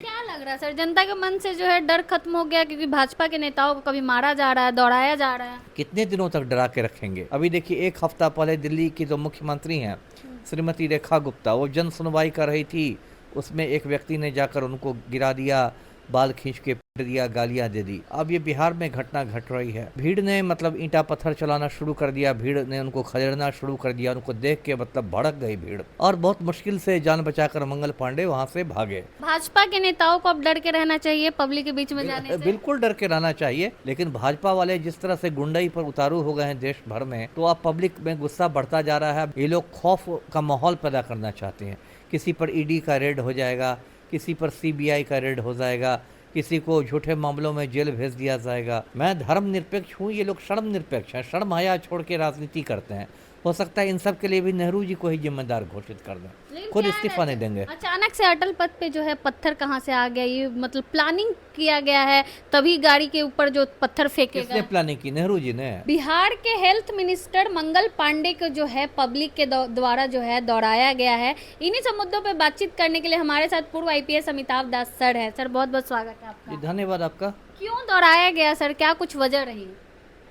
क्या लग रहा है सर, जनता के मन से जो है डर खत्म हो गया? क्योंकि भाजपा के नेताओं को कभी मारा जा रहा है, दौड़ाया जा रहा है। कितने दिनों तक डरा के रखेंगे। अभी देखिए, एक हफ्ता पहले दिल्ली की जो मुख्यमंत्री हैं श्रीमती रेखा गुप्ता, वो जन सुनवाई कर रही थी। उसमें एक व्यक्ति ने जाकर उनको गिरा दिया, बाल खींच के पीट दिया, गालियां दे दी। अब ये बिहार में घटना घट रही है। भीड़ ने मतलब ईंटा पत्थर चलाना शुरू कर दिया, भीड़ ने उनको खदेड़ना शुरू कर दिया। उनको देख के मतलब भड़क गई भीड़, और बहुत मुश्किल से जान बचाकर मंगल पांडे वहां से भागे। भाजपा के नेताओं को अब डर के रहना चाहिए पब्लिक के बीच में जाने से। बिल्कुल डर के रहना चाहिए, लेकिन भाजपा वाले जिस तरह से गुंडई पर उतारू हो गए हैं देश भर में, तो अब पब्लिक में गुस्सा बढ़ता जा रहा है। ये लोग खौफ का माहौल पैदा करना चाहते हैं। किसी पर ईडी का रेड हो जाएगा, किसी पर सीबीआई का रेड हो जाएगा, किसी को झूठे मामलों में जेल भेज दिया जाएगा। मैं धर्मनिरपेक्ष हूँ, ये लोग शर्म निरपेक्ष हैं, शर्म हया छोड़ के राजनीति करते हैं। हो सकता है इन सब के लिए भी नेहरू जी को ही जिम्मेदार घोषित कर दें, लेकिन खुद क्या इस्तीफा नहीं देंगे। अचानक से अटल पथ पे जो है पत्थर कहाँ से आ गया? ये मतलब प्लानिंग किया गया है, तभी गाड़ी के ऊपर जो पत्थर फेंके किसने गए। प्लानिंग की? नेहरू जी ने। बिहार के हेल्थ मिनिस्टर मंगल पांडे को जो है पब्लिक के द्वारा जो है दौड़ाया गया है। इन्हीं सब मुद्दों पे बातचीत करने के लिए हमारे साथ पूर्व आईपीएस अमिताभ दास सर है। सर बहुत बहुत स्वागत है आपका। जी धन्यवाद आपका। क्यों दौड़ाया गया सर, क्या कुछ वजह रही?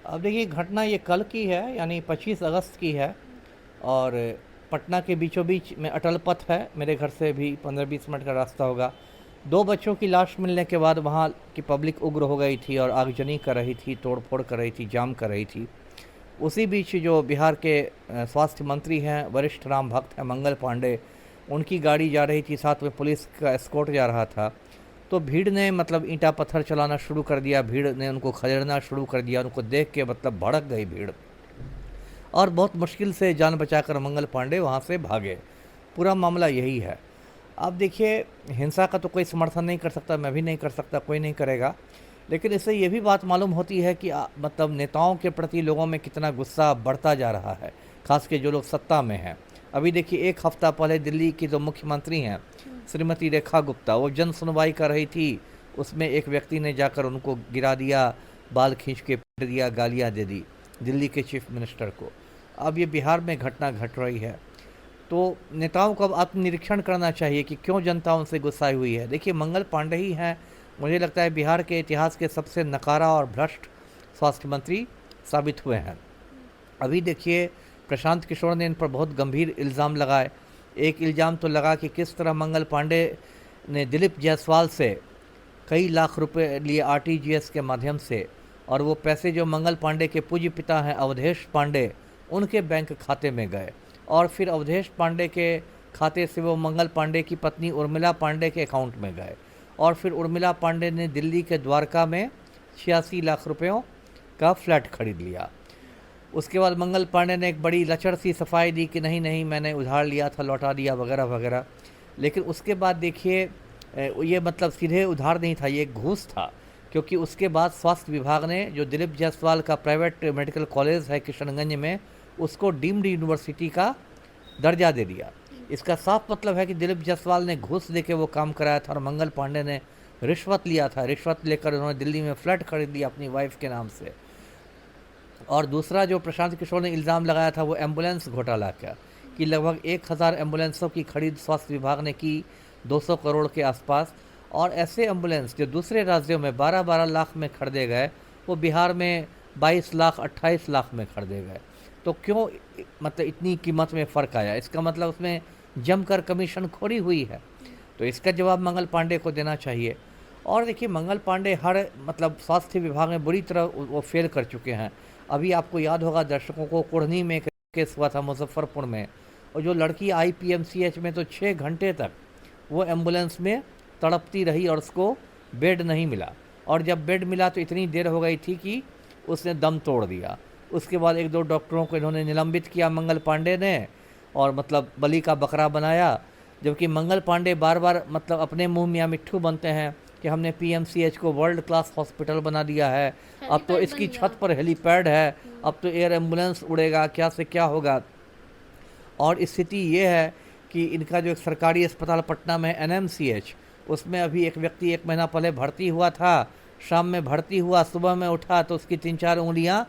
अब देखिए, घटना ये कल की है, यानी 25 अगस्त की है, और पटना के बीचों बीच में अटल पथ है। मेरे घर से भी 15-20 मिनट का रास्ता होगा। 2 बच्चों की लाश मिलने के बाद वहाँ की पब्लिक उग्र हो गई थी और आगजनी कर रही थी, तोड़ फोड़ कर रही थी, जाम कर रही थी। उसी बीच जो बिहार के स्वास्थ्य मंत्री हैं, वरिष्ठ राम भक्त हैं मंगल पांडे, उनकी गाड़ी जा रही थी, साथ में पुलिस का एस्कॉर्ट जा रहा था। तो भीड़ ने मतलब ईंटा पत्थर चलाना शुरू कर दिया, भीड़ ने उनको खदेड़ना शुरू कर दिया। उनको देख के मतलब भड़क गई भीड़, और बहुत मुश्किल से जान बचाकर मंगल पांडे वहाँ से भागे। पूरा मामला यही है। अब देखिए, हिंसा का तो कोई समर्थन नहीं कर सकता, मैं भी नहीं कर सकता, कोई नहीं करेगा। लेकिन इससे ये भी बात मालूम होती है कि मतलब नेताओं के प्रति लोगों में कितना गुस्सा बढ़ता जा रहा है, खास के जो लोग सत्ता में हैं। अभी देखिए, एक हफ्ता पहले दिल्ली की जो मुख्यमंत्री हैं श्रीमती रेखा गुप्ता, वो जन सुनवाई कर रही थी। उसमें एक व्यक्ति ने जाकर उनको गिरा दिया, बाल खींच के पीट दिया, गालियाँ दे दी दिल्ली के चीफ मिनिस्टर को। अब ये बिहार में घटना घट रही है, तो नेताओं को अब आत्मनिरीक्षण करना चाहिए कि क्यों जनता उनसे गुस्साई हुई है। देखिए, मंगल पांडे ही हैं, मुझे लगता है बिहार के इतिहास के सबसे नकारा और भ्रष्ट स्वास्थ्य मंत्री साबित हुए हैं। अभी देखिए, प्रशांत किशोर ने इन पर बहुत गंभीर इल्ज़ाम लगाए। एक इल्ज़ाम तो लगा कि किस तरह मंगल पांडे ने दिलीप जायसवाल से कई लाख रुपए लिए आरटीजीएस के माध्यम से, और वो पैसे जो मंगल पांडे के पूज्य पिता हैं अवधेश पांडे, उनके बैंक खाते में गए, और फिर अवधेश पांडे के खाते से वो मंगल पांडे की पत्नी उर्मिला पांडे के अकाउंट में गए, और फिर उर्मिला पांडे ने दिल्ली के द्वारका में 86 लाख रुपयों का फ्लैट खरीद लिया। उसके बाद मंगल पांडे ने एक बड़ी लचर सी सफाई दी कि नहीं नहीं, मैंने उधार लिया था, लौटा दिया, वगैरह वगैरह। लेकिन उसके बाद देखिए, ये मतलब सीधे उधार नहीं था, ये घूस था। क्योंकि उसके बाद स्वास्थ्य विभाग ने जो दिलीप जायसवाल का प्राइवेट मेडिकल कॉलेज है किशनगंज में, उसको डीम्ड यूनिवर्सिटी का दर्जा दे दिया। इसका साफ मतलब है कि दिलीप जायसवाल ने घूस देके वो काम कराया था, और मंगल पांडे ने रिश्वत लिया था। रिश्वत लेकर उन्होंने दिल्ली में फ्लैट खरीद लिया अपनी वाइफ के नाम से। और दूसरा जो प्रशांत किशोर ने इल्ज़ाम लगाया था, वो एम्बुलेंस घोटाला का, कि लगभग 1000 एम्बुलेंसों की खरीद स्वास्थ्य विभाग ने की 200 करोड़ के आसपास। और ऐसे एम्बुलेंस जो दूसरे राज्यों में 12-12 लाख में खरीदे गए, वो बिहार में 22 लाख 28 लाख में खरीदे गए। तो क्यों मतलब इतनी कीमत में फ़र्क आया? इसका मतलब उसमें जमकर कमीशन खोरी हुई है। तो इसका जवाब मंगल पांडे को देना चाहिए। और देखिए, मंगल पांडे हर मतलब स्वास्थ्य विभाग में बुरी तरह वो फेल कर चुके हैं। अभी आपको याद होगा दर्शकों को, कुढ़नी में एक केस हुआ था मुजफ्फरपुर में, और जो लड़की आई पीएमसीएच में, तो 6 घंटे तक वो एम्बुलेंस में तड़पती रही और उसको बेड नहीं मिला। और जब बेड मिला तो इतनी देर हो गई थी कि उसने दम तोड़ दिया। उसके बाद 1-2 डॉक्टरों को इन्होंने निलंबित किया मंगल पांडे ने, और मतलब बलि का बकरा बनाया। जबकि मंगल पांडे बार बार मतलब अपने मुंह मियाँ मिट्ठू बनते हैं कि हमने पीएमसीएच को वर्ल्ड क्लास हॉस्पिटल बना दिया है, अब तो इसकी छत पर हेलीपैड है, अब तो एयर एम्बुलेंस उड़ेगा, क्या से क्या होगा। और स्थिति ये है कि इनका जो एक सरकारी अस्पताल पटना में एनएमसीएच, उसमें अभी एक व्यक्ति 1 महीना पहले भर्ती हुआ था। शाम में भर्ती हुआ, सुबह में उठा तो उसकी 3-4 उंगलियां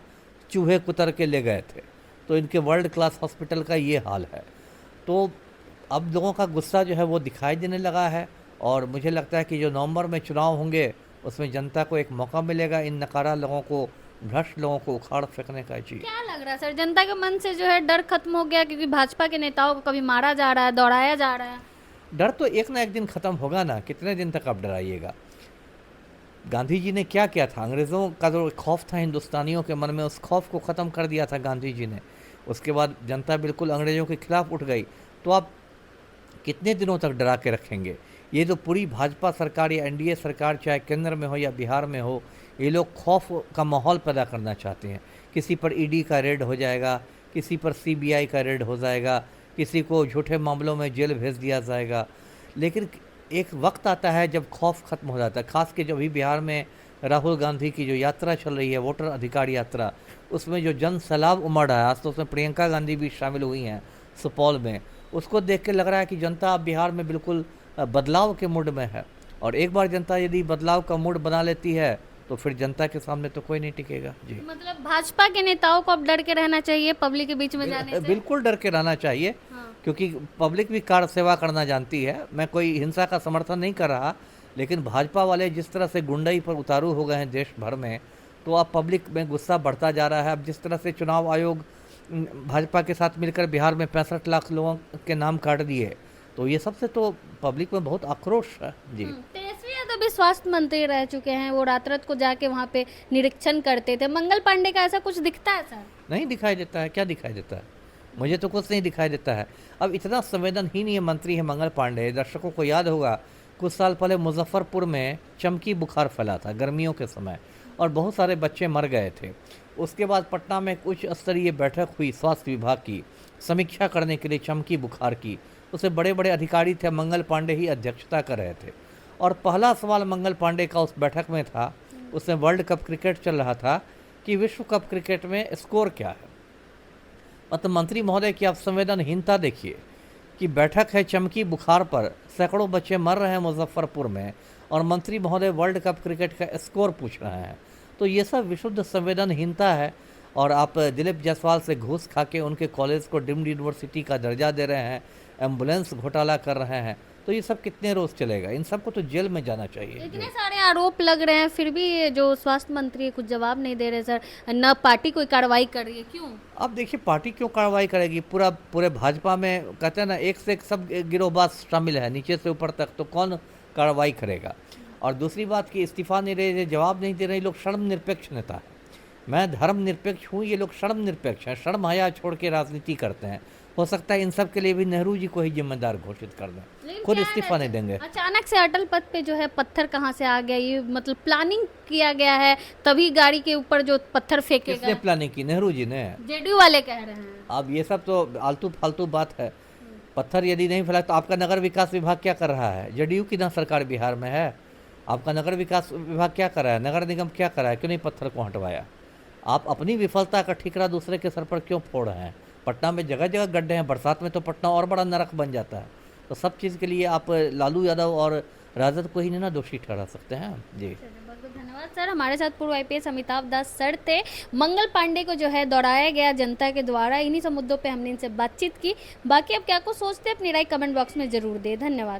चूहे कुतर के ले गए थे। तो इनके वर्ल्ड क्लास हॉस्पिटल का ये हाल है। तो अब लोगों का गुस्सा जो है वो दिखाई देने लगा है, और मुझे लगता है कि जो नवंबर में चुनाव होंगे उसमें जनता को एक मौका मिलेगा इन नकारा लोगों को, भ्रष्ट लोगों को उखाड़ फेंकने का। जी। क्या लग रहा है सर, जनता के मन से जो है डर खत्म हो गया, क्योंकि भाजपा के नेताओं को कभी मारा जा रहा है, दौड़ाया जा रहा है? डर तो एक ना एक दिन ख़त्म होगा ना, कितने दिन तक आप डराइएगा। गांधी जी ने क्या किया था, अंग्रेज़ों का जो खौफ था हिंदुस्तानियों के मन में, उस खौफ को ख़त्म कर दिया था गांधी जी ने। उसके बाद जनता बिल्कुल अंग्रेज़ों के खिलाफ उठ गई। तो आप कितने दिनों तक डरा के रखेंगे? ये जो पूरी भाजपा सरकार या एनडीए सरकार, चाहे केंद्र में हो या बिहार में हो, ये लोग खौफ का माहौल पैदा करना चाहते हैं। किसी पर ईडी का रेड हो जाएगा, किसी पर सीबीआई का रेड हो जाएगा, किसी को झूठे मामलों में जेल भेज दिया जाएगा। लेकिन एक वक्त आता है जब खौफ खत्म हो जाता है। खास के जो अभी बिहार में राहुल गांधी की जो यात्रा चल रही है, वोटर अधिकार यात्रा, उसमें जो जन सैलाब उमड़ रहा है, आज तो उसमें प्रियंका गांधी भी शामिल हुई हैं सुपौल में। उसको देख के लग रहा है कि जनता अब बिहार में बिल्कुल बदलाव के मूड में है। और एक बार जनता यदि बदलाव का मूड बना लेती है तो फिर जनता के सामने तो कोई नहीं टिकेगा। जी। मतलब भाजपा के नेताओं को अब डर के रहना चाहिए पब्लिक के बीच में जाने से? बिल्कुल डर के रहना चाहिए। हाँ। क्योंकि पब्लिक भी कार सेवा करना जानती है। मैं कोई हिंसा का समर्थन नहीं कर रहा, लेकिन भाजपा वाले जिस तरह से गुंडई पर उतारू हो गए हैं देश भर में, तो अब पब्लिक में गुस्सा बढ़ता जा रहा है। अब जिस तरह से चुनाव आयोग भाजपा के साथ मिलकर बिहार में 65 लाख लोगों के नाम काट दिए, तो ये सबसे तो पब्लिक में बहुत आक्रोश है। जी। तेजस्वी यादव भी स्वास्थ्य मंत्री रह चुके हैं, वो रात रात को जाके वहाँ पे निरीक्षण करते थे। मंगल पांडे का ऐसा कुछ दिखता है सर? नहीं दिखाई देता है। क्या दिखाई देता है? मुझे तो कुछ नहीं दिखाई देता है। अब इतना संवेदनहीन ये मंत्री है मंगल पांडे। दर्शकों को याद होगा कुछ साल पहले मुजफ्फरपुर में चमकी बुखार फैला था गर्मियों के समय, और बहुत सारे बच्चे मर गए थे। उसके बाद पटना में एक उच्च स्तरीय बैठक हुई स्वास्थ्य विभाग की, समीक्षा करने के लिए चमकी बुखार की। उससे बड़े बड़े अधिकारी थे, मंगल पांडे ही अध्यक्षता कर रहे थे। और पहला सवाल मंगल पांडे का उस बैठक में था, उसमें वर्ल्ड कप क्रिकेट चल रहा था, कि विश्व कप क्रिकेट में स्कोर क्या है। मतलब मंत्री महोदय की आप संवेदनहीनता देखिए कि बैठक है चमकी बुखार पर, सैकड़ों बच्चे मर रहे हैं मुजफ्फरपुर में, और मंत्री महोदय वर्ल्ड कप क्रिकेट का स्कोर पूछ रहे हैं। तो ये सब विशुद्ध संवेदनहीनता है। और आप दिलीप जायसवाल से घूस खा के उनके कॉलेज को डीम्ड यूनिवर्सिटी का दर्जा दे रहे हैं, एम्बुलेंस घोटाला कर रहे हैं, तो ये सब कितने रोज चलेगा? इन सबको तो जेल में जाना चाहिए। इतने सारे आरोप लग रहे हैं, फिर भी ये जो स्वास्थ्य मंत्री है कुछ जवाब नहीं दे रहे सर, न पार्टी कोई कार्रवाई कर रही है, क्यों? अब देखिए पार्टी क्यों कार्रवाई करेगी? पूरे भाजपा में कहते हैं ना, एक से एक सब गिरोहबाज शामिल है, नीचे से ऊपर तक, तो कौन कार्रवाई करेगा? और दूसरी बात कि इस्तीफा नहीं रहे, जवाब नहीं दे रहे लोग, शर्म निरपेक्ष नेता है। मैं धर्म निरपेक्ष हूँ, ये लोग शर्म निरपेक्ष हैं, शर्म हया छोड़ के राजनीति करते हैं। हो सकता है इन सब के लिए भी नेहरू जी को ही जिम्मेदार घोषित कर दें, लेकिन खुद क्या इस्तीफा है, नहीं देंगे। अचानक से अटल पथ पे जो है पत्थर कहाँ से आ गया? ये मतलब प्लानिंग किया गया है, तभी गाड़ी के ऊपर जो पत्थर फेंकेगा? किसने प्लानिंग की? नेहरू जी ने। जेडीयू वाले कह रहे हैं। अब ये सब तो आलतू फालतू बात है। पत्थर यदि नहीं फैला तो आपका नगर विकास विभाग क्या कर रहा है? जेडीयू की ना सरकार बिहार में है, आपका नगर विकास विभाग क्या कर रहा है? नगर निगम क्या कर रहा है? क्यों नहीं पत्थर को हटवाया? आप अपनी विफलता का ठिकरा दूसरे के सर पर क्यों फोड़ रहे हैं? पटना में जगह जगह गड्ढे हैं, बरसात में तो पटना और बड़ा नरक बन जाता है। तो सब चीज़ के लिए आप लालू यादव और राजद को ही नहीं ना दोषी ठहरा सकते हैं। जी। बहुत बहुत धन्यवाद सर। हमारे साथ पूर्व आईपीएस अमिताभ दास सर थे। मंगल पांडे को जो है दौड़ाया गया जनता के द्वारा, इन्हीं सब मुद्दों पे हमने इनसे बातचीत की। बाकी अब क्या कुछ सोचते हैं अपनी राय कमेंट बॉक्स में जरूर दे। धन्यवाद।